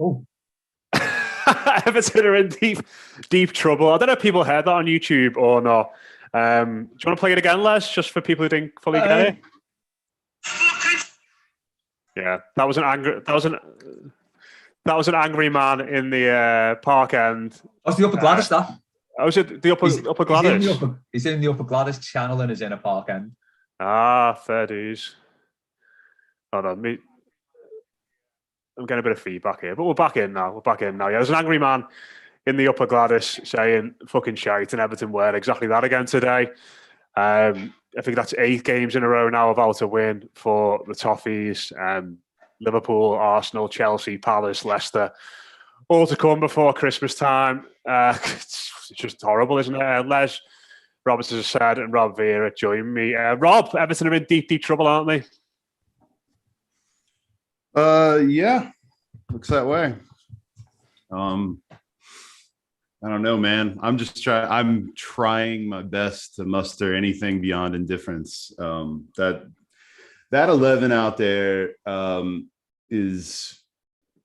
Oh, Everton are in deep trouble. I don't know if people heard that on YouTube or not. Do you want to play it again, Les, just for people who didn't fully get it? Yeah, that was an angry man in the park end. that's the Upper Gladys. That was it the upper Gladys? He's in the Upper Gladys channel and is in a park end. Ah, fair dues. Hold on, I'm getting a bit of feedback here, but we're back in now. Yeah, there's an angry man in the Upper Gladys saying fucking shite, and Everton were exactly that again today. I think that's 8 games in a row now without a win for the Toffees. Liverpool, Arsenal, Chelsea, Palace, Leicester, all to come before Christmas time. It's just horrible, isn't it? Les Robertson has said, and Rob Vera joined me. Rob, Everton are in deep trouble, aren't they? Yeah, looks that way. I don't know, man. I'm trying my best to muster anything beyond indifference. That 11 out there is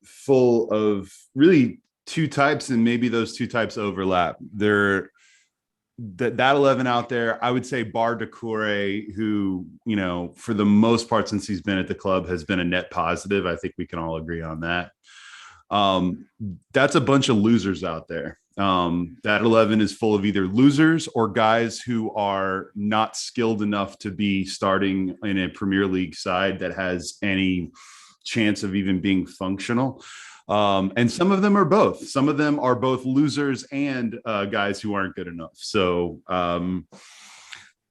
full of really 2 types, and maybe those 2 types overlap. That 11 out there, I would say bar Decore, who, for the most part since he's been at the club has been a net positive. I think we can all agree on that. That's a bunch of losers out there. That 11 is full of either losers or guys who are not skilled enough to be starting in a Premier League side that has any chance of even being functional. And some of them are both. Some of them are both losers and guys who aren't good enough. So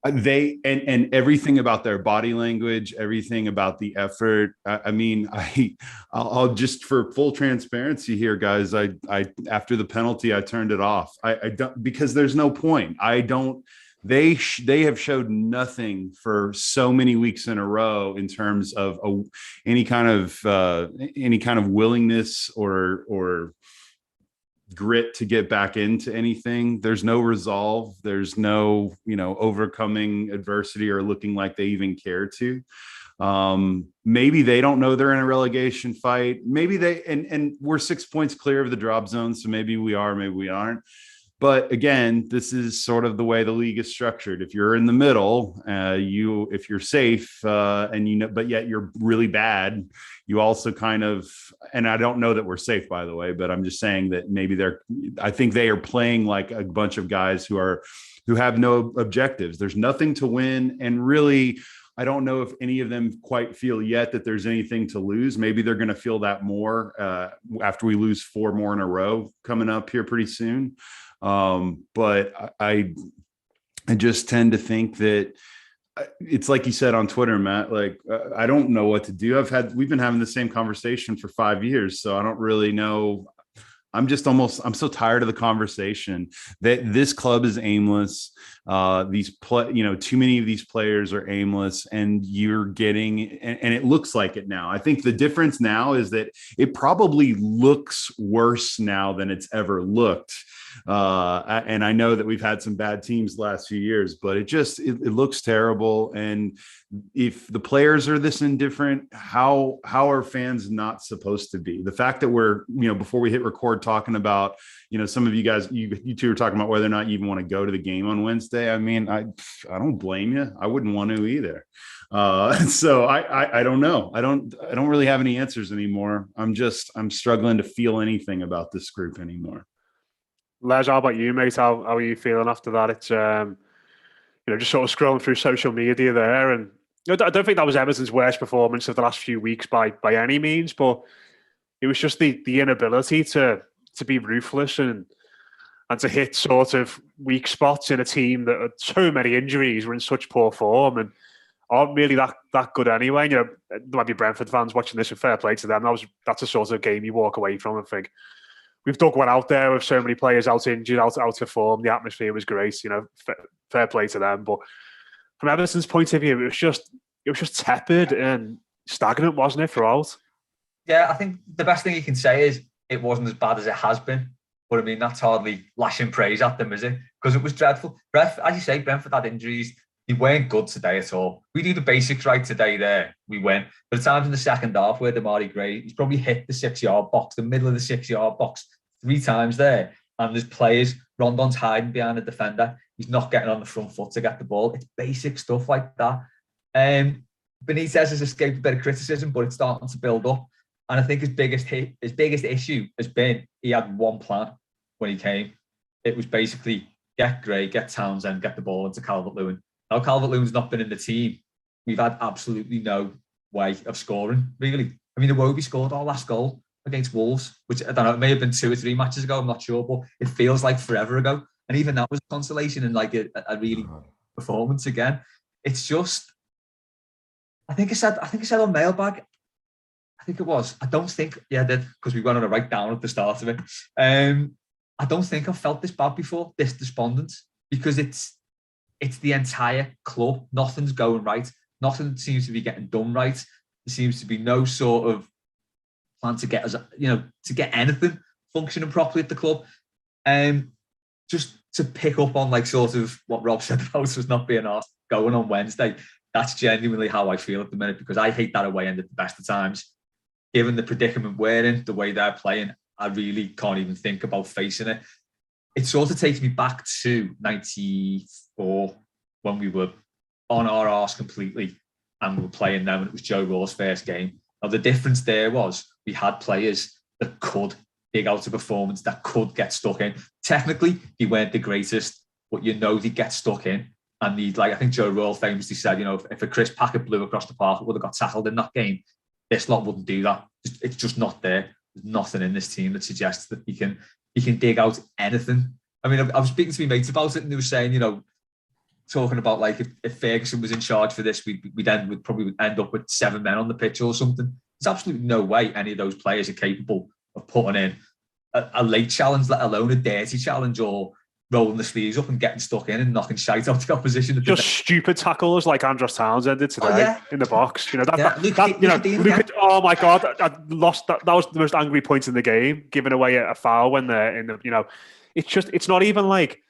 they and everything about their body language, everything about the effort. I'll just, for full transparency here, guys. I after the penalty, I turned it off. I don't, because there's no point. They have showed nothing for so many weeks in a row in terms of any kind of willingness or grit to get back into anything. There's no resolve. There's no, overcoming adversity or looking like they even care to. Maybe they don't know they're in a relegation fight. Maybe and we're 6 points clear of the drop zone. So maybe we are, maybe we aren't. But again, this is sort of the way the league is structured. If you're in the middle, if you're safe, but yet you're really bad, you also kind of, and I don't know that we're safe, by the way, but I'm just saying that maybe I think they are playing like a bunch of guys who have no objectives. There's nothing to win. And really, I don't know if any of them quite feel yet that there's anything to lose. Maybe they're going to feel that more after we lose 4 more in a row coming up here pretty soon. But I just tend to think that it's like you said on Twitter, Matt, like, I don't know what to do. We've been having the same conversation for 5 years. So I don't really know. I'm so tired of the conversation that this club is aimless. Too many of these players are aimless, and you're getting, and it looks like it now. I think the difference now is that it probably looks worse now than it's ever looked. And I know that we've had some bad teams the last few years, but it looks terrible. And if the players are this indifferent, how are fans not supposed to be? The fact that we're, before we hit record, talking about, some of you guys, you two are talking about whether or not you even want to go to the game on Wednesday. I mean, I don't blame you. I wouldn't want to either. So I don't know. I don't really have any answers anymore. I'm struggling to feel anything about this group anymore. Les, how about you, mate? How are you feeling after that? It's just sort of scrolling through social media there, and I don't think that was Everton's worst performance of the last few weeks by any means, but it was just the inability to be ruthless and to hit sort of weak spots in a team that had so many injuries, were in such poor form, and aren't really that good anyway. There might be Brentford fans watching this, and fair play to them. That's a sort of game you walk away from and think, we've dug one out there with so many players out injured, out of form. The atmosphere was great, fair play to them. But from Everton's point of view, it was just tepid and stagnant, wasn't it, throughout? Yeah, I think the best thing you can say is it wasn't as bad as it has been. But I mean, that's hardly lashing praise at them, is it? Because it was dreadful. As you say, Brentford had injuries. we weren't good today at all. We do the basics right today there, we win. But at times in the second half where Damari Gray, he's probably hit the 6-yard box, the middle of the 6-yard box 3 times there. And there's players, Rondon's hiding behind the defender. He's not getting on the front foot to get the ball. It's basic stuff like that. Benitez has escaped a bit of criticism, but it's starting to build up. And I think his biggest issue has been he had one plan when he came. It was basically get Gray, get Townsend, get the ball into Calvert-Lewin. Now Calvert-Lewin's not been in the team. We've had absolutely no way of scoring, really. I mean, Iwobi scored our last goal against Wolves, which I don't know, it may have been 2 or 3 matches ago, I'm not sure, but it feels like forever ago. And even that was a consolation and like a really performance again. It's just, I think I said on Mailbag, I think it was. I don't think, yeah, I did, because we went on a write down at the start of it. I don't think I've felt this bad before, this despondent, because it's the entire club. Nothing's going right. Nothing seems to be getting done right. There seems to be no sort of plan to get us, to get anything functioning properly at the club. Just to pick up on like sort of what Rob said about us not being asked going on Wednesday, that's genuinely how I feel at the minute, because I hate that away end at the best of times. Given the predicament we're in, the way they're playing, I really can't even think about facing it. It sort of takes me back to 94 when we were on our arse completely and we were playing them and it was Joe Raw's first game. Now, the difference there was we had players that could dig out a performance, that could get stuck in. Technically, he weren't the greatest, but they'd get stuck in. And I think Joe Raw famously said, if a Chris Packard blew across the park, it would have got tackled in that game. This lot wouldn't do that. It's just not there. There's nothing in this team that suggests that he can dig out anything. I mean, I was speaking to my mates about it, and they were saying, talking about like if Ferguson was in charge for this, we'd probably end up with 7 men on the pitch or something. There's absolutely no way any of those players are capable of putting in a late challenge, let alone a dirty challenge, or rolling the sleeves up and getting stuck in and knocking shite out the opposition. Just stupid tackles like Andros Townsend did today in the box. Oh my God, I lost that. That was the most angry point in the game, giving away a foul when they're in the, it's not even like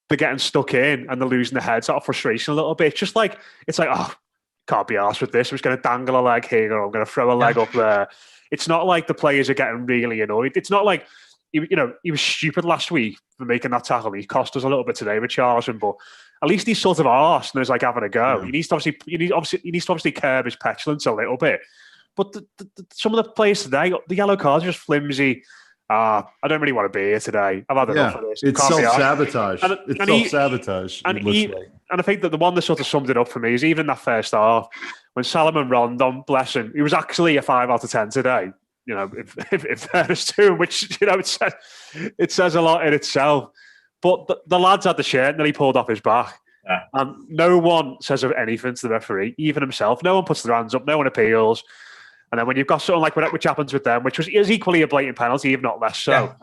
they're getting stuck in and they're losing their heads out of frustration a little bit. It's just like, can't be arsed with this. I'm just going to dangle a leg here or I'm going to throw a leg up there. It's not like the players are getting really annoyed. It's not like, he was stupid last week for making that tackle. He cost us a little bit today with Charleston, but at least he's sort of arse and is like having a go. Yeah. He needs to obviously curb his petulance a little bit. But some of the players today, the yellow cards are just flimsy. I don't really want to be here today. I've had enough of this. It's self-sabotage. It's self-sabotage. And I think that the one that sort of summed it up for me is even in that first half, when Salomon Rondon, bless him, he was actually a 5 out of 10 today. If fairness to him, which it says a lot in itself. But the lads had the shirt and then he pulled off his back. Yeah. And no one says anything to the referee, even himself. No one puts their hands up, no one appeals. And then when you've got something like which happens with them, which is equally a blatant penalty, if not less so,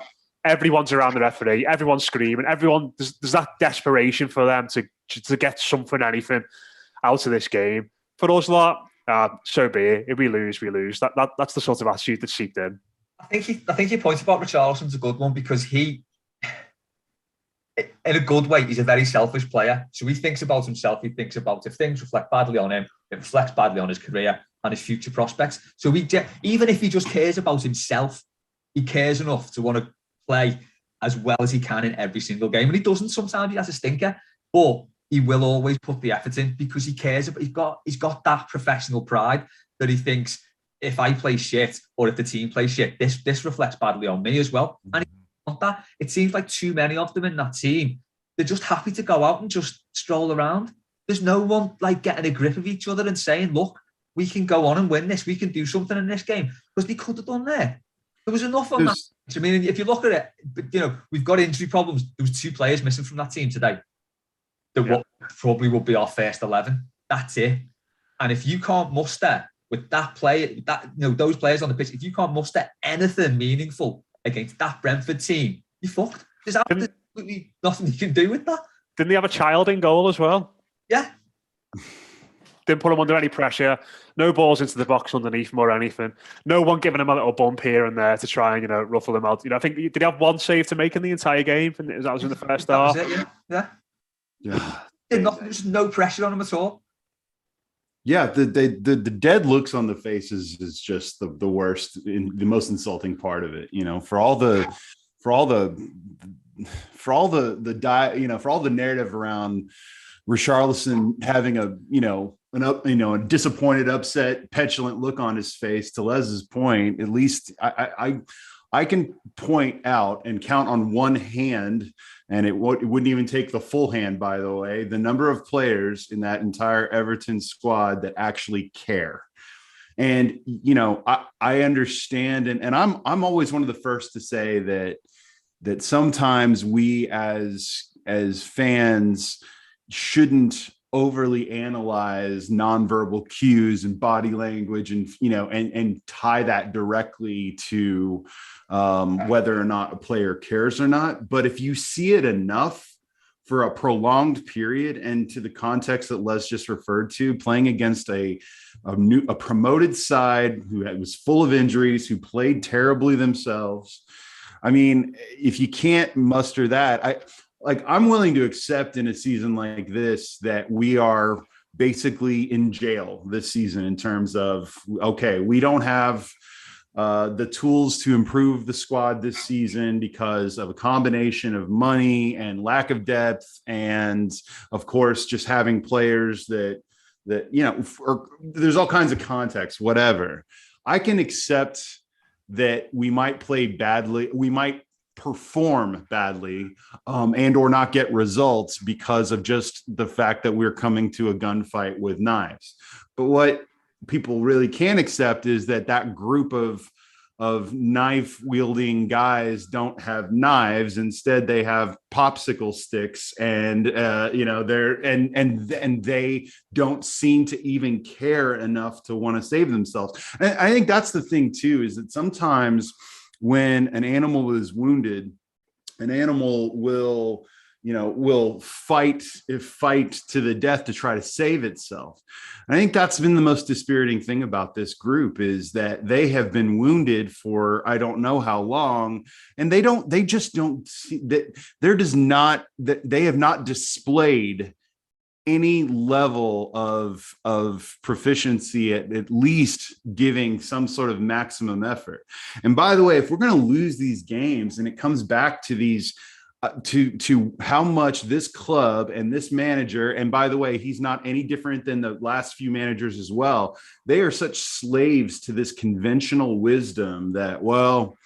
everyone's around the referee, everyone's screaming, there's that desperation for them to get something, anything out of this game. For us lot, so be it. If we lose, we lose. That's the sort of attitude that's seeped in. I think your point about Richarlison's a good one, because he, in a good way, he's a very selfish player. So he thinks about himself. He thinks about if things reflect badly on him, it reflects badly on his career and his future prospects. So even if he just cares about himself, he cares enough to want to play as well as he can in every single game. And he doesn't. Sometimes he has a stinker, but he will always put the effort in because he cares. He's got that professional pride that he thinks, if I play shit or if the team plays shit, this reflects badly on me as well. And he want that. It seems like too many of them in that team, they're just happy to go out and just stroll around. There's no one like getting a grip of each other and saying, look, we can go on and win this. We can do something in this game, because they could have done there. There was enough on that. I mean, if you look at it, we've got injury problems. There was 2 players missing from that team today. What probably will be our first 11. That's it. And if you can't muster with that player, those players on the pitch, if you can't muster anything meaningful against that Brentford team, you're fucked. There's absolutely nothing you can do with that. Didn't they have a child in goal as well? Yeah. Didn't put him under any pressure. No balls into the box underneath him or anything. No one giving him a little bump here and there to try and ruffle him out. I think did he have 1 save to make in the entire game? That was in the first half. That was it, yeah. There's no pressure on him at all. Yeah, the dead looks on the faces is just the worst, the most insulting part of it. For all the narrative around Richarlison having a disappointed, upset, petulant look on his face. To Les's point, at least I can point out and count on one hand, and it wouldn't even take the full hand, by the way, the number of players in that entire Everton squad that actually care. And, I understand. And I'm always one of the first to say that sometimes we as fans shouldn't overly analyze nonverbal cues and body language and tie that directly to whether or not a player cares or not. But if you see it enough for a prolonged period, and to the context that Les just referred to, playing against a promoted side who was full of injuries, who played terribly themselves. I mean, if you can't muster that, I'm willing to accept in a season like this that we are basically in jail this season in terms of, okay, we don't have the tools to improve the squad this season because of a combination of money and lack of depth. And of course, just having players that there's all kinds of context, whatever. I can accept that we might play badly. We might perform badly and or not get results because of just the fact that we're coming to a gunfight with knives. But what people really can't accept is that group of knife wielding guys don't have knives. Instead, they have popsicle sticks, and they don't seem to even care enough to want to save themselves. And I think that's the thing too, is that sometimes when an animal is wounded, an animal will fight to the death to try to save itself. And I think that's been the most dispiriting thing about this group, is that they have been wounded for I don't know how long, and they just don't see that they have not displayed any level of proficiency at least giving some sort of maximum effort. And by the way, if we're going to lose these games, and it comes back to these to how much this club and this manager, and by the way, he's not any different than the last few managers as well, they are such slaves to this conventional wisdom that, well,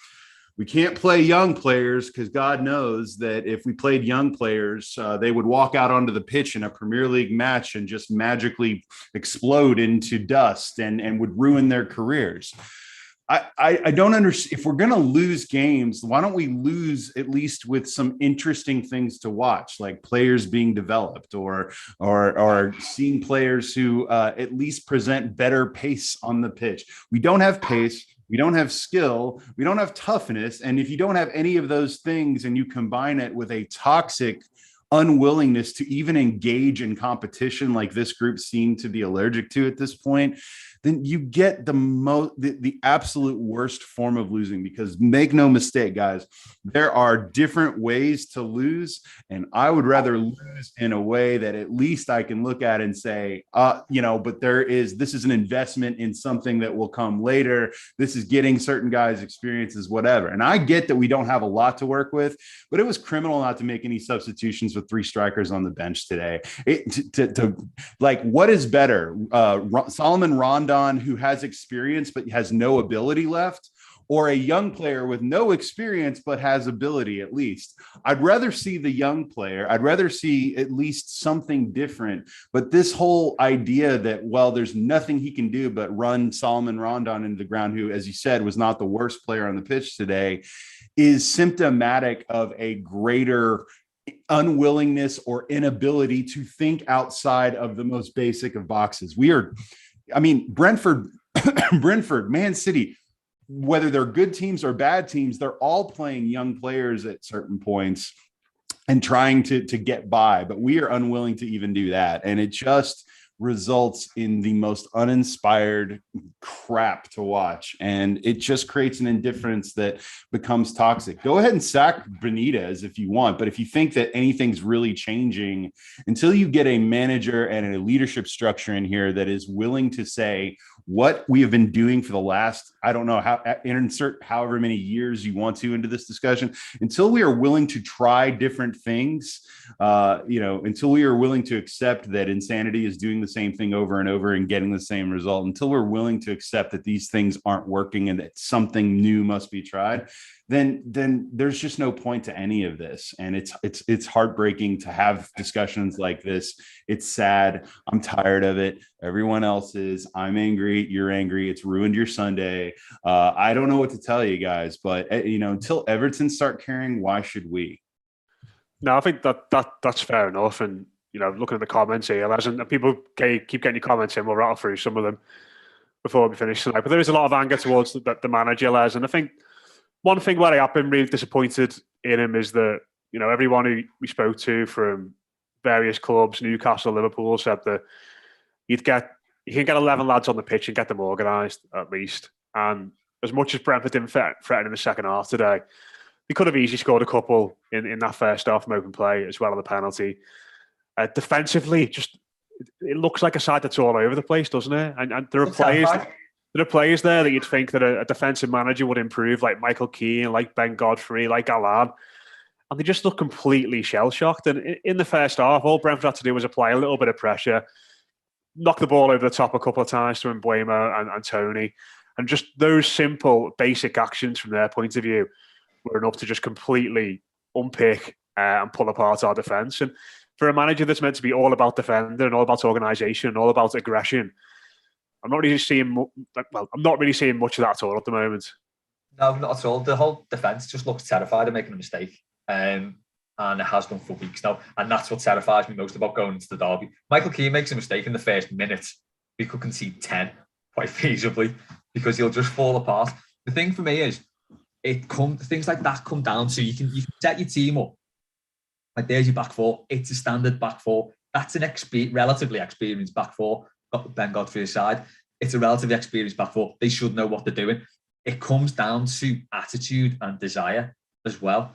we can't play young players because God knows that if we played young players, they would walk out onto the pitch in a Premier League match and just magically explode into dust and would ruin their careers. I don't understand. If we're going to lose games, why don't we lose at least with some interesting things to watch, like players being developed or seeing players who at least present better pace on the pitch. We don't have pace. We don't have skill. We don't have toughness. And if you don't have any of those things and you combine it with a toxic unwillingness to even engage in competition like this group seemed to be allergic to at this point, then you get the absolute worst form of losing. Because make no mistake, guys, there are different ways to lose, and I would rather lose in a way that at least I can look at and say, but this is an investment in something that will come later. This is getting certain guys experiences, whatever. And I get that we don't have a lot to work with, but it was criminal not to make any substitutions with 3 strikers on the bench today. What is better, Solomon Rondon, who has experience but has no ability left, or a young player with no experience but has ability at least? I'd rather see the young player. I'd rather see at least something different. But this whole idea that, well, there's nothing he can do but run Solomon Rondon into the ground, who, as you said, was not the worst player on the pitch today, is symptomatic of a greater unwillingness or inability to think outside of the most basic of boxes. Brentford, Man City, whether they're good teams or bad teams, they're all playing young players at certain points and trying to get by. But we are unwilling to even do that. And it just results in the most uninspired crap to watch. And it just creates an indifference that becomes toxic. Go ahead and sack Benitez if you want, but if you think that anything's really changing, until you get a manager and a leadership structure in here that is willing to say what we have been doing for the last, I don't know, how insert however many years you want to into this discussion, until we are willing to try different things, until we are willing to accept that insanity is doing the same thing over and over and getting the same result, until we're willing to accept that these things aren't working and that something new must be tried, then there's just no point to any of this. And it's heartbreaking to have discussions like this. It's sad. I'm tired of it. Everyone else is. I'm angry. You're angry. It's ruined your Sunday. I don't know what to tell you guys, but until Everton start caring, why should we? No, I think that's fair enough. And looking at the comments here, and people keep getting your comments in. We'll rattle through some of them before we finish tonight. But there is a lot of anger towards the manager, Les, and I think one thing where I have been really disappointed in him is that, everyone who we spoke to from various clubs, Newcastle, Liverpool, said that you can get 11 lads on the pitch and get them organised at least. And as much as Brentford didn't threaten in the second half today, they could have easily scored a couple in that first half from open play as well as the penalty. Defensively, it looks like a side that's all over the place, doesn't it? And there are players there that you'd think that a defensive manager would improve, like Michael Keane, like Ben Godfrey, like Alan. And they just look completely shell-shocked. And in the first half, all Brentford had to do was apply a little bit of pressure, knock the ball over the top a couple of times to Mbeumo and Tony. And just those simple, basic actions from their point of view were enough to just completely unpick and pull apart our defence. And for a manager that's meant to be all about defender and all about organisation and all about aggression, I'm not really seeing much of that at all at the moment. No, not at all. The whole defence just looks terrified of making a mistake. And it has done for weeks now. And that's what terrifies me most about going into the derby. Michael Keane makes a mistake in the first minute. We could concede 10 quite feasibly because he'll just fall apart. The thing for me is, things like that come down to you can set your team up. Like there's your back four. It's a standard back four. That's an relatively experienced back four. Got Ben Godfrey aside. It's a relatively experienced back four. They should know what they're doing. It comes down to attitude and desire as well.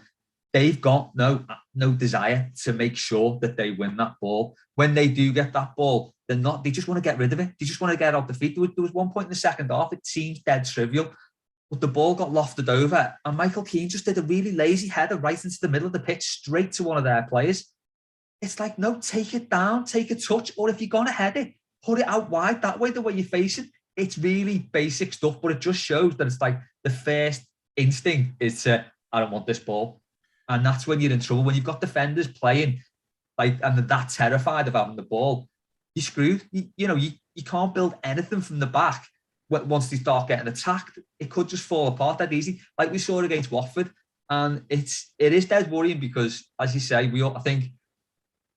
They've got no desire to make sure that they win that ball. When they do get that ball, they just want to get rid of it. They just want to get off the feet. There was one point in the second half, it seems dead trivial, but the ball got lofted over and Michael Keane just did a really lazy header right into the middle of the pitch, straight to one of their players. It's like, no, take it down, take a touch, or if you're going to head it, put it out wide that way, the way you face it. It's really basic stuff, but it just shows that it's like the first instinct is to, I don't want this ball. And that's when you're in trouble. When you've got defenders playing and they're that terrified of having the ball, you're screwed. You can't build anything from the back. Once they start getting attacked, it could just fall apart that easy. Like we saw against Watford. And it is dead worrying because, as you say, I think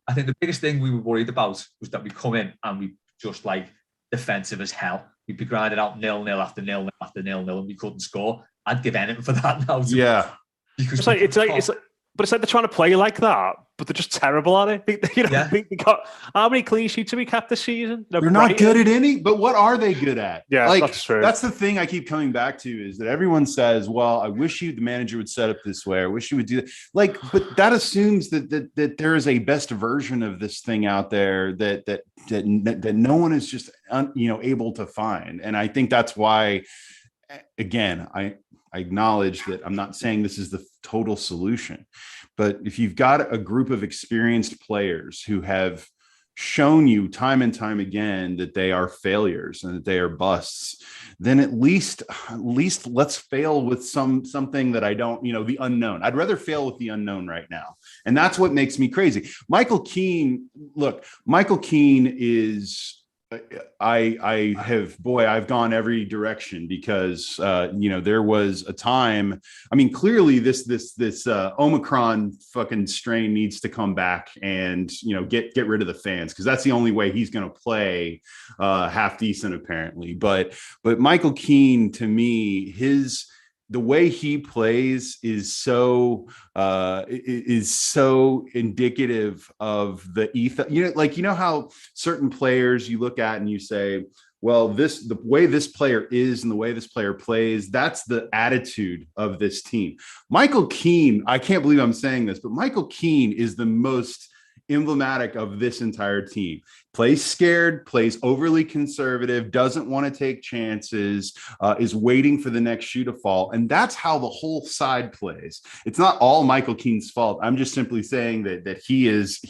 the biggest thing we were worried about was that we come in and we just like defensive as hell. We'd be grinding out 0-0 after 0-0 after 0-0 and we couldn't score. I'd give anything for that now. Yeah. It's like they're trying to play like that, but they're just terrible at it. They got how many clean sheets have we kept this season? They're not good at any, but what are they good at? Yeah, that's true. That's the thing I keep coming back to is that everyone says, well, I wish the manager would set up this way. I wish you would do that. But that assumes that there is a best version of this thing out there that no one is just able to find. And I think that's why, again, I acknowledge that I'm not saying this is the total solution, but if you've got a group of experienced players who have shown you time and time again that they are failures and that they are busts, then at least let's fail with something that I don't, the unknown. I'd rather fail with the unknown right now. And that's what makes me crazy. Michael Keane is, I've gone every direction because there was a time. I mean, clearly this Omicron fucking strain needs to come back and get rid of the fans because that's the only way he's going to play half decent apparently. But Michael Keane, to me, his the way he plays is so indicative of the ethos. You know how certain players you look at and you say, well, the way this player is and the way this player plays, that's the attitude of this team. Michael Keane, I can't believe I'm saying this, but Michael Keane is the most emblematic of this entire team. Plays scared, plays overly conservative, doesn't want to take chances, is waiting for the next shoe to fall. And that's how the whole side plays. It's not all Michael Keane's fault. I'm just simply saying that he is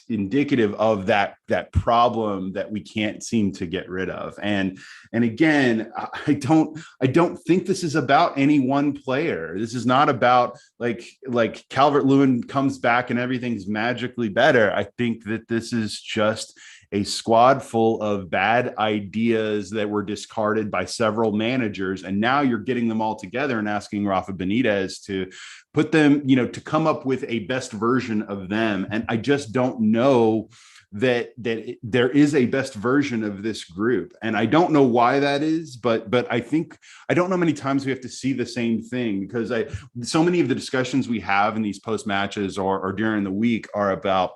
indicative of that problem that we can't seem to get rid of. And again, I don't think this is about any one player. This is not about like Calvert-Lewin comes back and everything's magically better. I think that this is just a squad full of bad ideas that were discarded by several managers. And now you're getting them all together and asking Rafa Benitez to put them, to come up with a best version of them. And I just don't know that there is a best version of this group. And I don't know why that is, but I don't know how many times we have to see the same thing, because so many of the discussions we have in these post matches or during the week are about,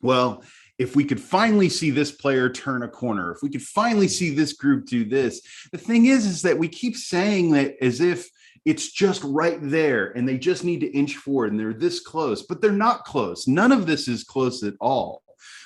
well, if we could finally see this player turn a corner, if we could finally see this group do this. The thing is that we keep saying that as if it's just right there and they just need to inch forward and they're this close, but they're not close. None of this is close at all.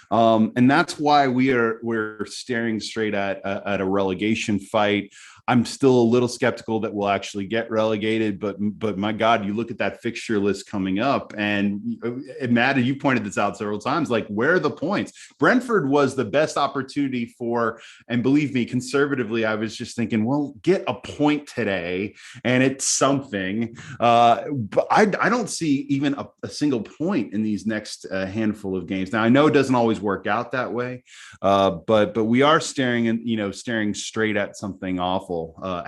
And that's why we're staring straight at a relegation fight. I'm still a little skeptical that we'll actually get relegated, but my God, you look at that fixture list coming up, and Matt, you pointed this out several times, like, where are the points? Brentford was the best opportunity for, and believe me, conservatively, I was just thinking, well, get a point today, and it's something. But I don't see even a single point in these next handful of games. Now, I know it doesn't always work out that way, but we are staring straight at something awful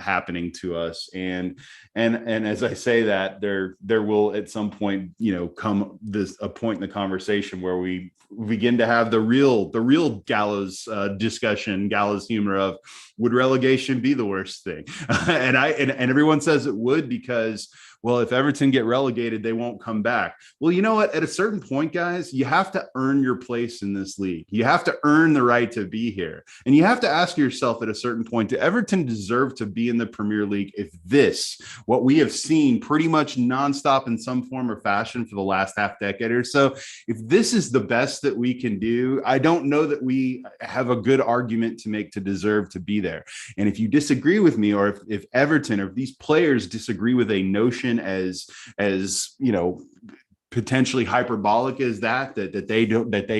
happening to us, and as I say that, there will at some point come a point in the conversation where we begin to have the real gallows discussion, gallows humor of, would relegation be the worst thing? and everyone says it would, because, well, if Everton get relegated, they won't come back. Well, you know what? At a certain point, guys, you have to earn your place in this league. You have to earn the right to be here. And you have to ask yourself at a certain point, do Everton deserve to be in the Premier League if what we have seen pretty much nonstop in some form or fashion for the last half decade or so, if this is the best that we can do, I don't know that we have a good argument to make to deserve to be there. And if you disagree with me, or if Everton or if these players disagree with a notion as potentially hyperbolic as that they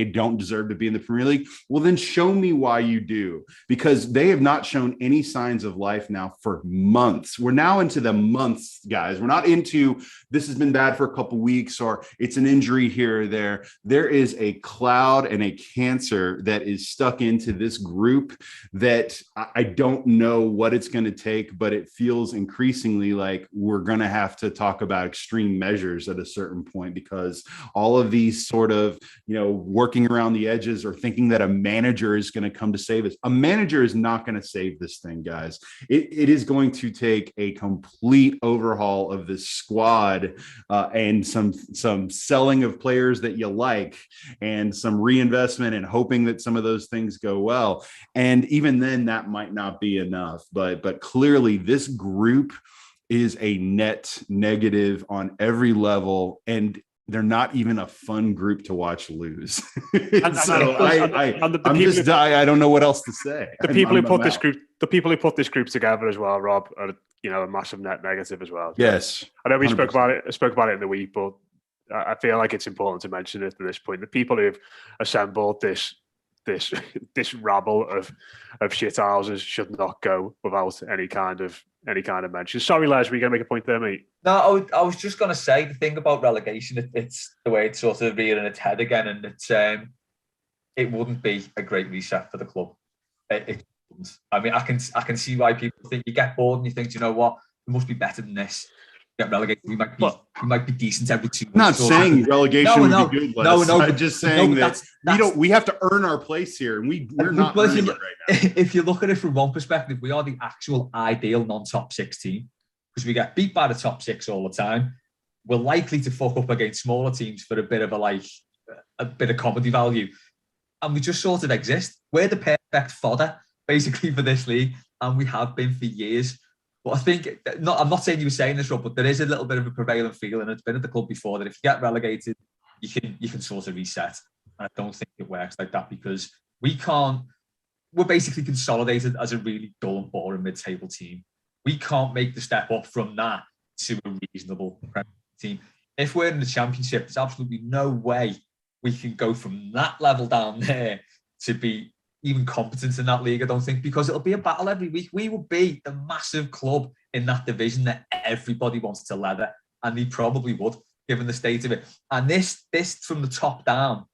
don't deserve to be in the Premier League, well, then show me why you do, because they have not shown any signs of life now for months. We're now into the months, guys. We're not into this has been bad for a couple weeks or it's an injury here or there. There is a cloud and a cancer that is stuck into this group that I don't know what it's going to take, but it feels increasingly like we're going to have to talk about extreme measures at a certain point, because all of these sort of, working around the edges or thinking that a manager is going to come to save us. A manager is not going to save this thing, guys. It is going to take a complete overhaul of this squad, and some selling of players that you like, and some reinvestment and hoping that some of those things go well. And even then, that might not be enough. But clearly, this group is a net negative on every level, and they're not even a fun group to watch lose. I don't know what else to say. The people who put this group together as well, Rob, are a massive net negative as well. Yes, I know we spoke about it in the week, but I feel like it's important to mention it at this point. The people who've assembled this rabble of shithouses should not go without any kind of mention. Sorry, Les, were you going to make a point there, mate? No, I was just going to say the thing about relegation. It's the way it's sort of rearing its head again, and it wouldn't be a great reset for the club. It wouldn't. I mean, I can see why people think you get bored and you think, you know what, it must be better than this. get relegated. We might be decent every 2 months. I'm not saying relegation would be good. No, I'm just saying that we have to earn our place here, and we're not earning it right now. If you look at it from one perspective, we are the actual ideal non-top 6 team because we get beat by the top 6 all the time. We're likely to fuck up against smaller teams for a bit of comedy value, and we just sort of exist. We're the perfect fodder basically for this league, and we have been for years. But I think, I'm not saying you were saying this, Rob, but there is a little bit of a prevailing feeling. It's been at the club before that if you get relegated, you can sort of reset. And I don't think it works like that because we're basically consolidated as a really dull and boring mid-table team. We can't make the step up from that to a reasonable team. If we're in the Championship, there's absolutely no way we can go from that level down there to be even competent in that league, I don't think, because it'll be a battle every week. We will be the massive club in that division that everybody wants to leather, and they probably would, given the state of it. And this from the top down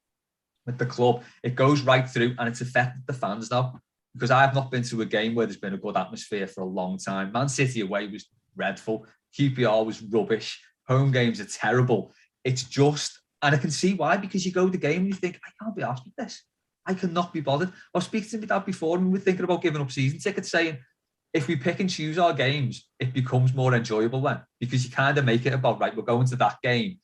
with the club, it goes right through, and it's affected the fans now, because I have not been to a game where there's been a good atmosphere for a long time. Man City away was dreadful. QPR was rubbish. Home games are terrible. It's just, and I can see why, because you go to the game and you think, I can't be asked with this. I cannot be bothered. I was speaking to my dad before and we were thinking about giving up season tickets, saying if we pick and choose our games, it becomes more enjoyable then, because you kind of make it about, right, we're going to that game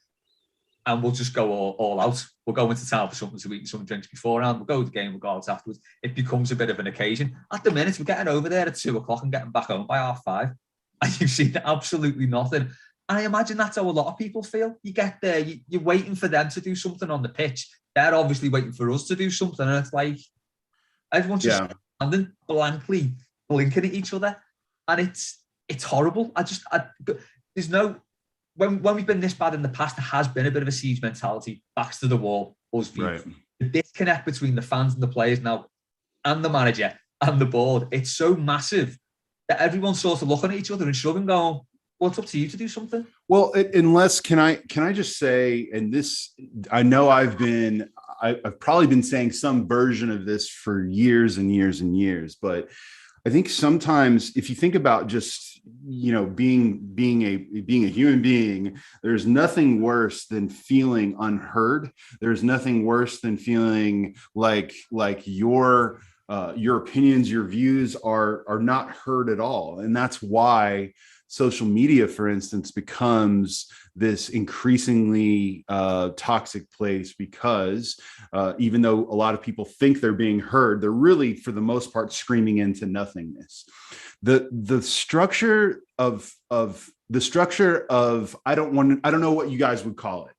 and we'll just go all out. We'll go into town for something to eat and some drinks beforehand. We'll go to the game, we'll go out afterwards. It becomes a bit of an occasion. At the minute, we're getting over there at 2:00 and getting back home by 5:30. And you've seen absolutely nothing. And I imagine that's how a lot of people feel. You get there, you're waiting for them to do something on the pitch. They're obviously waiting for us to do something. And it's like, everyone's just standing blankly, blinking at each other. And it's horrible. There's no, when we've been this bad in the past, there has been a bit of a siege mentality, backs to the wall, us views. Right. The disconnect between the fans and the players now, and the manager and the board, it's so massive that everyone's sort of looking at each other and shrugging, going, well, it's up to you to do something. Well, unless can I just say, and this, I know I've probably been saying some version of this for years and years and years, but I think sometimes if you think about just, being a human being, there's nothing worse than feeling unheard. There's nothing worse than feeling like your opinions, your views are not heard at all. And that's why social media, for instance, becomes this increasingly toxic place, because even though a lot of people think they're being heard, they're really, for the most part, screaming into nothingness. The structure of I don't know what you guys would call it.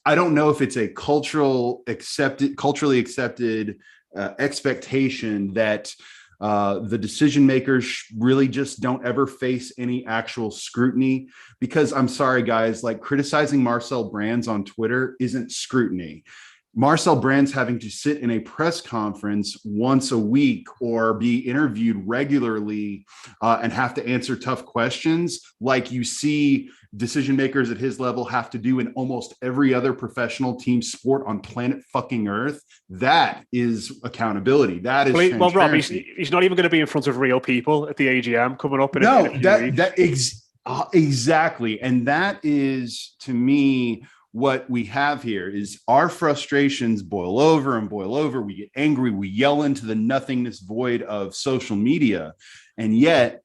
I don't know if it's a culturally accepted expectation that the decision makers really just don't ever face any actual scrutiny, because I'm sorry, guys, like criticizing Marcel Brands on Twitter isn't scrutiny. Marcel Brands having to sit in a press conference once a week or be interviewed regularly and have to answer tough questions like you see decision makers at his level have to do in almost every other professional team sport on planet fucking Earth. That is accountability. That is transparency. Well, Rob, he's not even going to be in front of real people at the AGM coming up in a few weeks. Exactly. And that is, to me, what we have here is our frustrations boil over and boil over. We get angry. We yell into the nothingness void of social media. And yet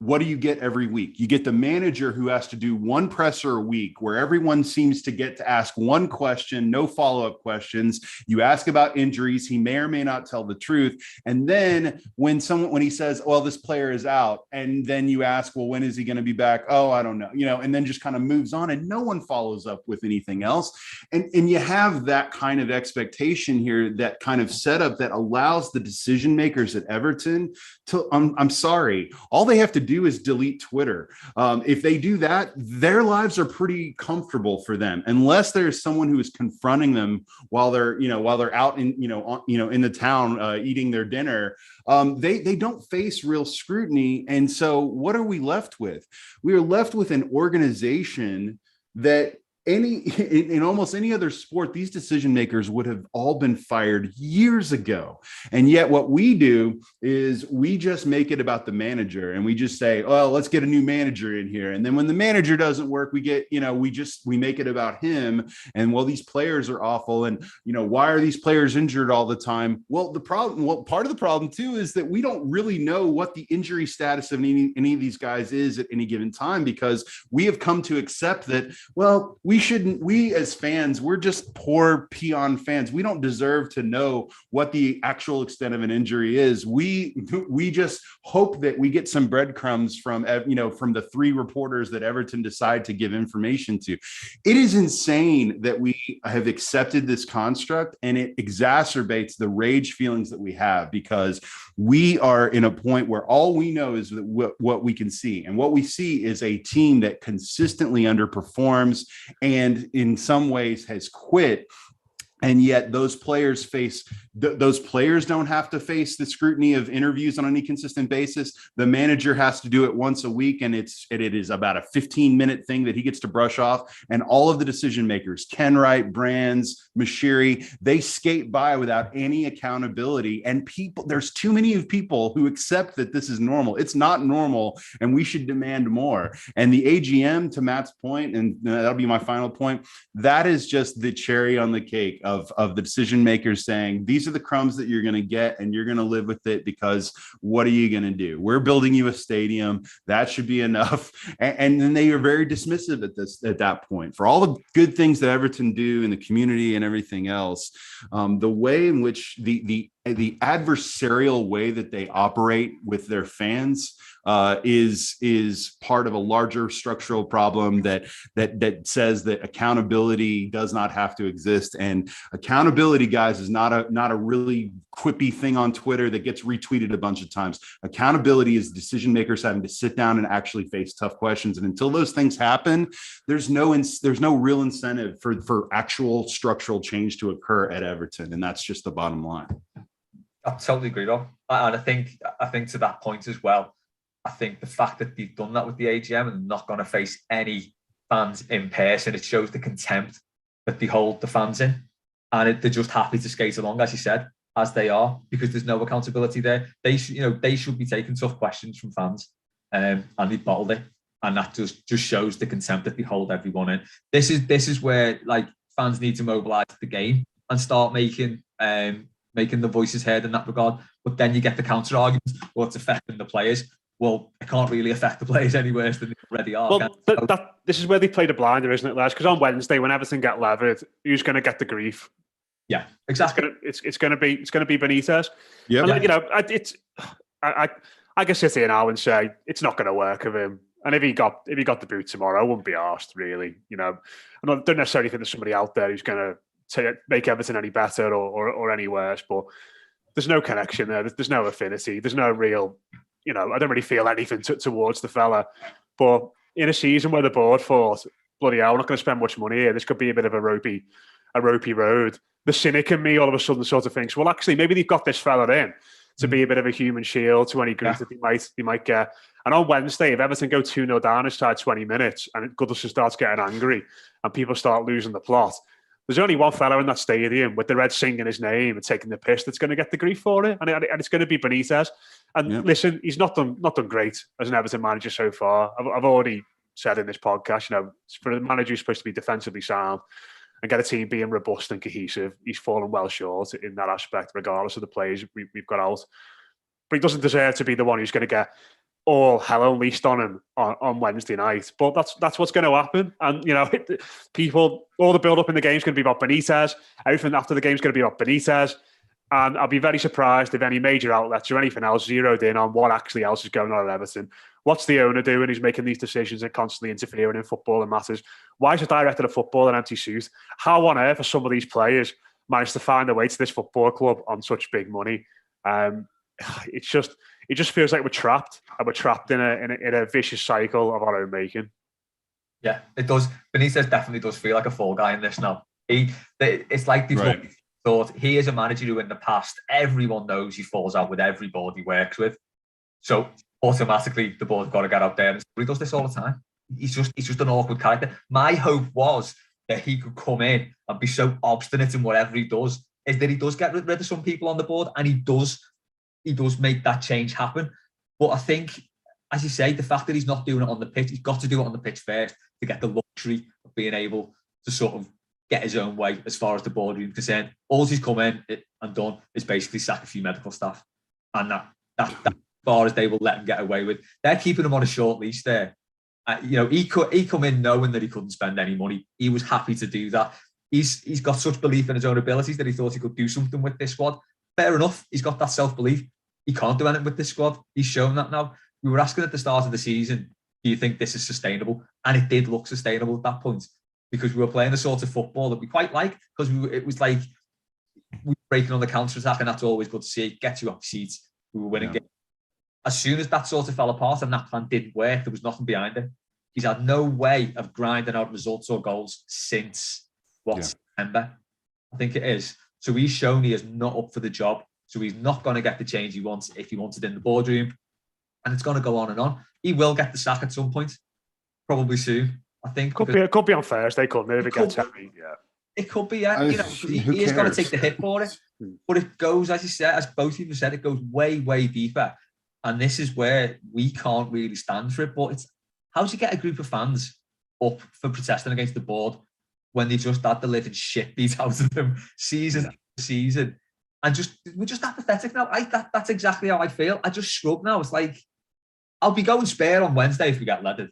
what do you get every week? You get the manager who has to do one presser a week where everyone seems to get to ask one question, no follow-up questions. You ask about injuries. He may or may not tell the truth. And then when he says, well, this player is out, and then you ask, well, when is he going to be back? Oh, I don't know. And then just kind of moves on and no one follows up with anything else. And you have that kind of expectation here, that kind of setup that allows the decision makers at Everton to, I'm sorry, all they have to do is delete Twitter. If they do that, their lives are pretty comfortable for them, unless there's someone who is confronting them while they're out in in the town eating their dinner. They don't face real scrutiny, and so what are we left with? We are left with an organization that in almost any other sport, these decision makers would have all been fired years ago. And yet what we do is we just make it about the manager, and we just say, oh, let's get a new manager in here. And then when the manager doesn't work, we get, we make it about him. And well, these players are awful. And, why are these players injured all the time? Well, part of the problem too is that we don't really know what the injury status of any of these guys is at any given time, because we have come to accept that, well, we as fans, we're just poor peon fans. We don't deserve to know what the actual extent of an injury is. We just hope that we get some breadcrumbs from the 3 reporters that Everton decide to give information to. It is insane that we have accepted this construct, and it exacerbates the rage feelings that we have, because we are in a point where all we know is what we can see. And what we see is a team that consistently underperforms and in some ways has quit. And yet those players don't have to face the scrutiny of interviews on any consistent basis. The manager has to do it once a week, and it is about a 15-minute thing that he gets to brush off. And all of the decision makers, Kenwright, Brands, Mashiri, they skate by without any accountability. And there's too many of people who accept that this is normal. It's not normal, and we should demand more. And the AGM, to Matt's point, and that'll be my final point, that is just the cherry on the cake of the decision makers saying, these are the crumbs that you're going to get, and you're going to live with it, because what are you going to do? We're building you a stadium. That should be enough. And then they are very dismissive at that point for all the good things that Everton do in the community and everything else. The way in which the adversarial way that they operate with their fans is part of a larger structural problem that says that accountability does not have to exist. And accountability, guys, is not a really quippy thing on Twitter that gets retweeted a bunch of times. Accountability is decision makers having to sit down and actually face tough questions. And until those things happen, there's no real incentive for actual structural change to occur at Everton. And that's just the bottom line. I totally agree, Rob. And I think to that point as well, I think the fact that they've done that with the AGM and not going to face any fans in person, it shows the contempt that they hold the fans in. And they're just happy to skate along, as you said, as they are, because there's no accountability there. They should be taking tough questions from fans, and they bottled it. And that just shows the contempt that they hold everyone in. This is where fans need to mobilise the game and start making the voices heard in that regard. But then you get the counter arguments, well, it's affecting the players. Well, it can't really affect the players any worse than they already are. Well, this is where they played a blinder, isn't it, lads? Because on Wednesday, when everything got levered, who's going to get the grief? Yeah, exactly. It's going to be Benitez. Yeah, I can sit here now and say it's not going to work with him. And if he got the boot tomorrow, I wouldn't be arsed, really. I don't necessarily think there's somebody out there who's going to make Everton any better or any worse. But there's no connection there. There's no affinity. There's no real. I don't really feel anything towards the fella. But in a season where the board thought, bloody hell, we're not going to spend much money here. This could be a bit of a ropey road. The cynic in me all of a sudden sort of thinks, well, actually, maybe they've got this fella in to be a bit of a human shield to any grief that they might get. And on Wednesday, if Everton go 2-0 down inside 20 minutes and Goodison starts getting angry and people start losing the plot, there's only one fella in that stadium with the Reds singing his name and taking the piss that's going to get the grief for it, and it's going to be Benitez. And listen, he's not done great as an Everton manager so far. I've already said in this podcast, for a manager who's supposed to be defensively sound and get a team being robust and cohesive, he's fallen well short in that aspect, regardless of the players we've got out. But he doesn't deserve to be the one who's going to get all hell unleashed on him on Wednesday night. But that's what's going to happen. And, all the build-up in the game is going to be about Benitez. Everything after the game is going to be about Benitez. And I'll be very surprised if any major outlets or anything else zeroed in on what actually else is going on at Everton. What's the owner doing? He's making these decisions and constantly interfering in football and matters. Why is the director of football an empty suit? How on earth are some of these players managed to find their way to this football club on such big money? It just feels like we're trapped, and we're trapped in a vicious cycle of our own making. Yeah, it does. Benitez definitely does feel like a fall guy in this now. It's like they've thought he is a manager who in the past everyone knows he falls out with everybody he works with. So automatically the board's got to get out there. But he does this all the time. He's just an awkward character. My hope was that he could come in and be so obstinate in whatever he does is that he does get rid of some people on the board, and he does make that change happen. But I think, as you say, the fact that he's not doing it on the pitch, he's got to do it on the pitch first to get the luxury of being able to sort of get his own way as far as the boardroom is concerned. All he's come in and done is basically sack a few medical staff, and that's as far as they will let him get away with. They're keeping him on a short leash there. He come in knowing that he couldn't spend any money. He was happy to do that. He's got such belief in his own abilities that he thought he could do something with this squad. Fair enough. He's got that self-belief. He can't do anything with this squad. He's shown that now. We were asking at the start of the season, do you think this is sustainable? And it did look sustainable at that point, because we were playing the sort of football that we quite liked, because it was like we were breaking on the counter-attack, and that's always good to see. It gets you off your seats. We were winning games. As soon as that sort of fell apart and that plan didn't work, there was nothing behind it. He's had no way of grinding out results or goals since September, I think it is. So he's shown he is not up for the job. So he's not going to get the change he wants if he wants it in the boardroom. And it's going to go on and on. He will get the sack at some point, probably soon, I think. It could be on Thursday, couldn't it? If it gets heavy, yeah. It could be, yeah. He is going to take the hit for it. But it goes, as you said, as both of you said, it goes way, way deeper. And this is where we can't really stand for it. But it's how do you get a group of fans up for protesting against the board when they've just had the living shit beat out of them season after season? And we're just apathetic now. That's exactly how I feel. I just shrug now. It's like, I'll be going spare on Wednesday if we get leaded.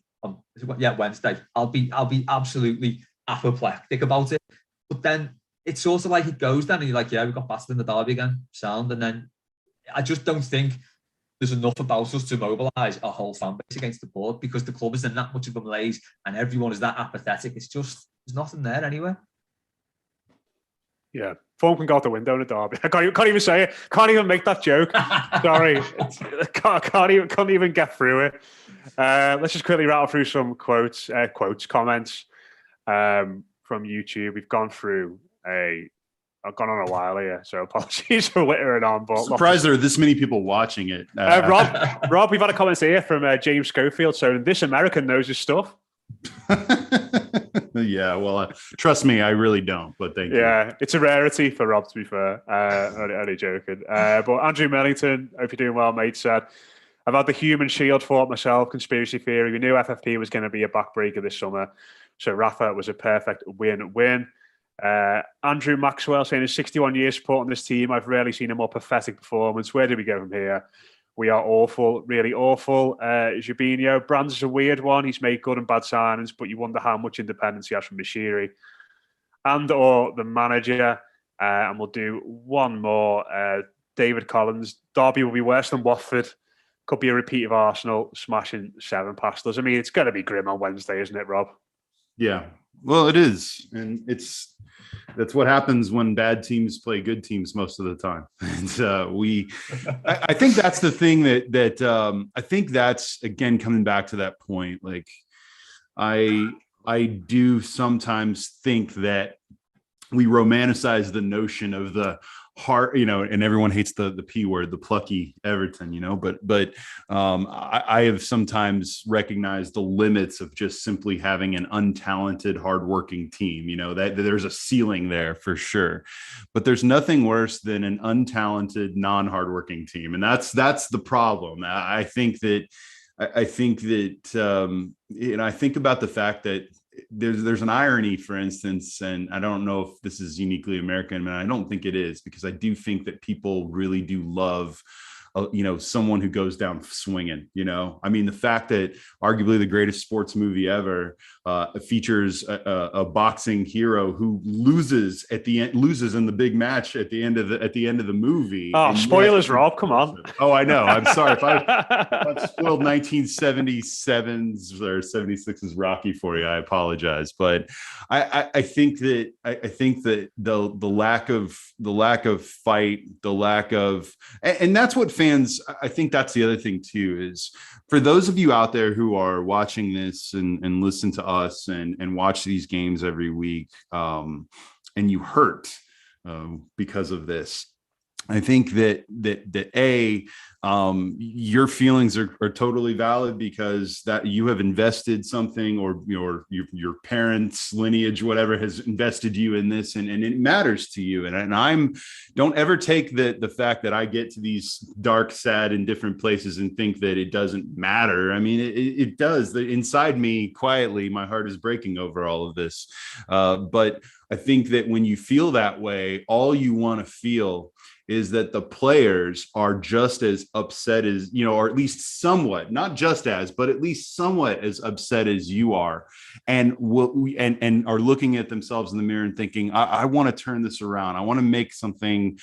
Wednesday. I'll be absolutely apoplectic about it. But then it's sort of like it goes then, and you're like, yeah, we got battered in the derby again, sound. And then I just don't think there's enough about us to mobilise a whole fan base against the board, because the club is in that much of a malaise and everyone is that apathetic. It's just, there's nothing there anyway. Yeah, phone can go out the window in a derby. I can't even say it. Can't even make that joke. Sorry, can't even get through it. Let's just quickly rattle through some comments from YouTube. We've gone through I've gone on a while here, so apologies for wittering on. But surprised there are this many people watching it. Rob, we've had a comment here from James Schofield. So this American knows his stuff. Yeah, well, trust me, I really don't. But thank you. Yeah, it's a rarity for Rob, to be fair. Only joking. But Andrew Mellington, hope you're doing well, mate. Said, I've had the human shield fought myself. Conspiracy theory. We knew FFP was going to be a backbreaker this summer, so Rafa was a perfect win-win. Andrew Maxwell saying, in 61 years supporting this team, I've rarely seen a more pathetic performance. Where do we go from here? We are awful, really awful. Jabinho, Brands is a weird one. He's made good and bad signings, but you wonder how much independence he has from Bashiri and or the manager. And we'll do one more. David Collins, Derby will be worse than Watford. Could be a repeat of Arsenal smashing 7 past us. I mean, it's going to be grim on Wednesday, isn't it, Rob? Yeah, well, it is. And that's what happens when bad teams play good teams most of the time. And I think that's the thing that I think that's, again, coming back to that point. Like, I do sometimes think that we romanticize the notion of the heart, and everyone hates the P word, the plucky Everton, but I have sometimes recognized the limits of just simply having an untalented, hardworking team, that there's a ceiling there for sure, but there's nothing worse than an untalented, non-hardworking team. And that's the problem. I think about the fact that there's an irony, for instance, and I don't know if this is uniquely American, and I don't think it is, because I do think that people really do love, someone who goes down swinging. I mean, the fact that arguably the greatest sports movie ever features a boxing hero who loses in the big match at the end of the movie. Oh, spoilers, Rob! Come on. Oh, I know. I'm sorry if I spoiled 1977's or 76's Rocky for you. I apologize, but I think that the lack of fight, the lack of, and that's what fans. I think that's the other thing too, is for those of you out there who are watching this and listen to us and watch these games every week, and you hurt because of this. I think that your feelings are totally valid, because that you have invested something, or your parents' lineage, whatever, has invested you in this, and it matters to you. And don't ever take the fact that I get to these dark, sad, and different places and think that it doesn't matter. I mean, it does. Inside me, quietly, my heart is breaking over all of this. But I think that when you feel that way, all you want to feel is that the players are just as upset as, or at least somewhat, not just as, but at least somewhat as upset as you are, and and are looking at themselves in the mirror and thinking, I want to turn this around. I want to make something,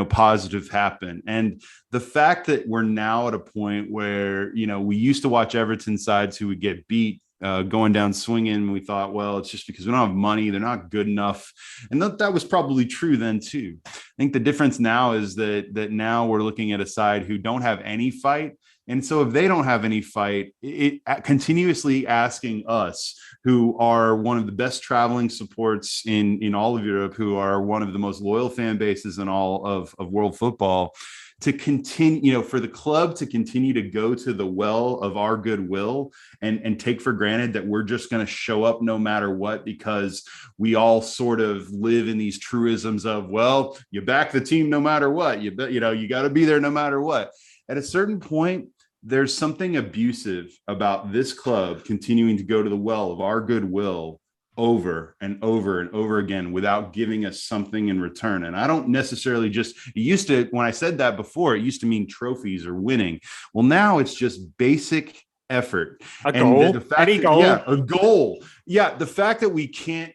positive happen. And the fact that we're now at a point where, we used to watch Everton sides who would get beat going down swinging. We thought, well, it's just because we don't have money, they're not good enough. And that was probably true then too. I think the difference now is that now we're looking at a side who don't have any fight. And so if they don't have any fight, it continuously asking us, who are one of the best traveling supports in all of Europe, who are one of the most loyal fan bases in all of world football, to continue, for the club to continue to go to the well of our goodwill and take for granted that we're just going to show up no matter what, because we all sort of live in these truisms of, well, you back the team no matter what, you got to be there no matter what. At a certain point, there's something abusive about this club continuing to go to the well of our goodwill over and over and over again without giving us something in return. And I don't necessarily when I said that before, it used to mean trophies or winning. Well, now it's just basic effort. A goal. Any goal. Yeah, a goal. Yeah, the fact that we can't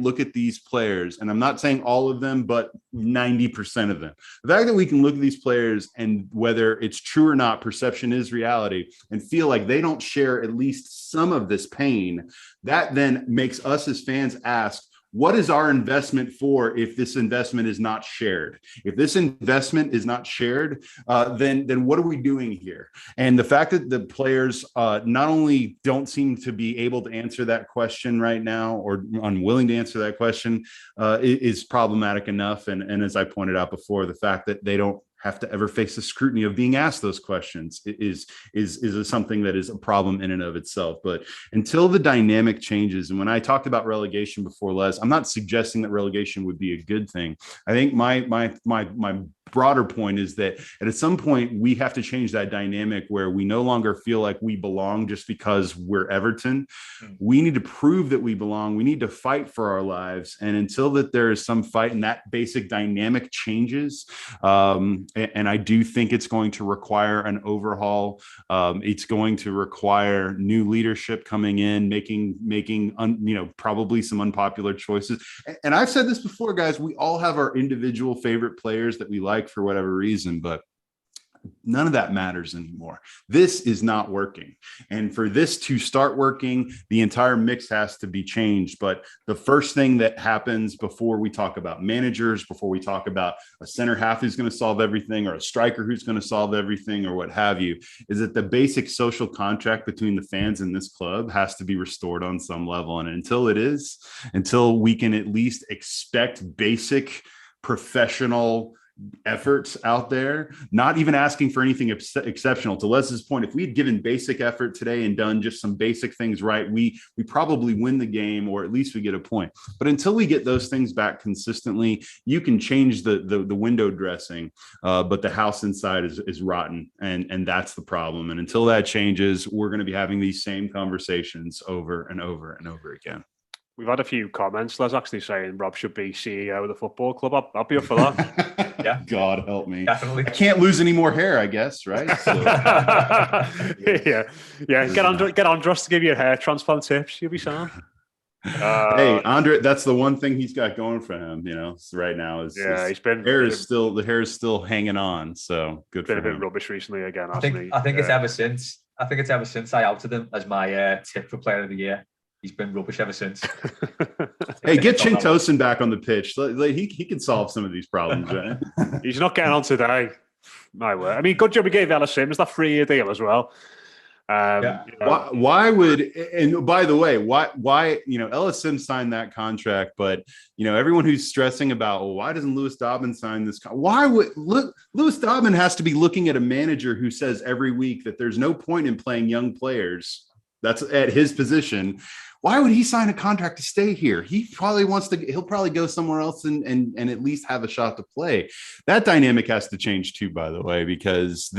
look at these players, and I'm not saying all of them, but 90% of them. The fact that we can look at these players, and whether it's true or not, perception is reality, and feel like they don't share at least some of this pain, that then makes us as fans ask, what is our investment for if this investment is not shared? If this investment is not shared, then what are we doing here? And the fact that the players not only don't seem to be able to answer that question right now, or unwilling to answer that question, is problematic enough. And as I pointed out before, the fact that they don't have to ever face the scrutiny of being asked those questions is something that is a problem in and of itself. But until the dynamic changes, and when I talked about relegation before, Les, I'm not suggesting that relegation would be a good thing. I think my broader point is that at some point we have to change that dynamic where we no longer feel like we belong just because we're Everton. We need to prove that we belong. We need to fight for our lives. And until that there is some fight and that basic dynamic changes, and I do think it's going to require an overhaul. It's going to require new leadership coming in, making probably some unpopular choices. And I've said this before, guys, we all have our individual favorite players that we like for whatever reason, but none of that matters anymore. This is not working. And for this to start working, the entire mix has to be changed. But the first thing that happens before we talk about managers, before we talk about a center half who's going to solve everything, or a striker who's going to solve everything, or what have you, is that the basic social contract between the fans and this club has to be restored on some level. And until we can at least expect basic professional efforts out there, not even asking for anything exceptional. To Les's point, if we had given basic effort today and done just some basic things right, we probably win the game, or at least we get a point. But until we get those things back consistently, you can change the window dressing, but the house inside is rotten, and that's the problem. And until that changes, we're going to be having these same conversations over and over and over again. We've had a few comments. Les actually saying Rob should be CEO of the football club. I'll be up for that. Yeah, God help me. Definitely. I can't lose any more hair, I guess, right? So, yeah. Get Andros to give you a hair transplant tips. You'll be sound. Hey, Andre, that's the one thing he's got going for him, right now. The hair is still hanging on. So good for him. Been a bit rubbish recently again. I think it's ever since I outed him as my tip for player of the year. He's been rubbish ever since. Hey, get Ching Tosin back on the pitch. He can solve some of these problems, right? He's not getting on today. My word. I mean, good job we gave Ellis Sims that 3-year deal as well. Yeah. You know, Why would, and by the way, why Ellis Sims signed that contract, but everyone who's stressing about, well, why doesn't Lewis Dobbin sign this? Why would Lewis Dobbin has to be looking at a manager who says every week that there's no point in playing young players that's at his position. Why would he sign a contract to stay here? He probably he'll probably go somewhere else and at least have a shot to play. That dynamic has to change too, by the way, because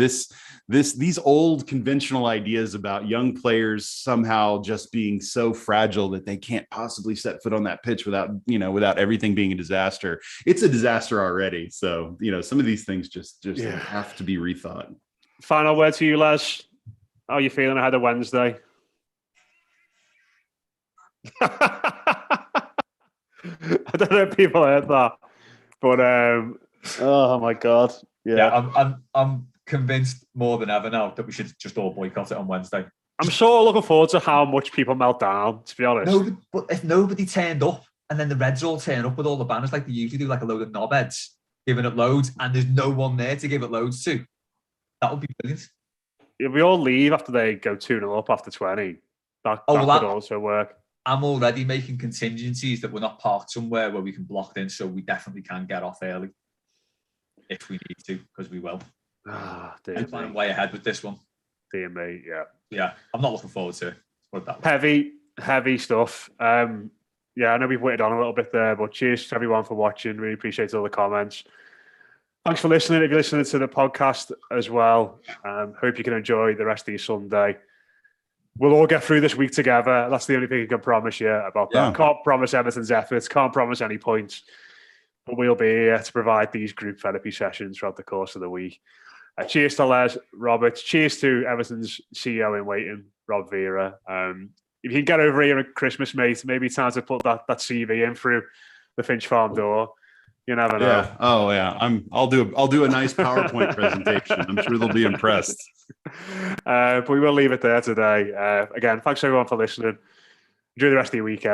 these old conventional ideas about young players somehow just being so fragile that they can't possibly set foot on that pitch without everything being a disaster. It's a disaster already. So, some of these things just have to be rethought. Final word to you, Les. How are you feeling ahead of Wednesday? I don't know if people heard that, but oh my god, yeah. I'm convinced more than ever now that we should just all boycott it on Wednesday. I'm sure looking forward to how much people melt down, to be honest. But if nobody turned up and then the Reds all turn up with all the banners like they usually do, like a load of knobheads giving it loads, and there's no one there to give it loads to, that would be brilliant. If we all leave after they go 2-0 up after 20, that could also work. I'm already making contingencies that we're not parked somewhere where we can block in, so we definitely can get off early if we need to, because we will. I'm planning way ahead with this one. Dear me, yeah. I'm not looking forward to it. Heavy stuff. I know we've waited on a little bit there, but cheers to everyone for watching. Really appreciate all the comments. Thanks for listening. If you're listening to the podcast as well, hope you can enjoy the rest of your Sunday. We'll all get through this week together. That's the only thing I can promise you about that. Can't promise Everton's efforts, can't promise any points, but we'll be here to provide these group therapy sessions throughout the course of the week. Cheers to Les Roberts. Cheers to Everton's CEO in waiting, Rob Vera. If you can get over here at Christmas, mate, maybe it's time to put that CV in through the Finch Farm door. You never know. Yeah. Oh yeah. I'll do a nice PowerPoint presentation. I'm sure they'll be impressed. But we will leave it there today. Again, thanks everyone for listening. Enjoy the rest of your weekend.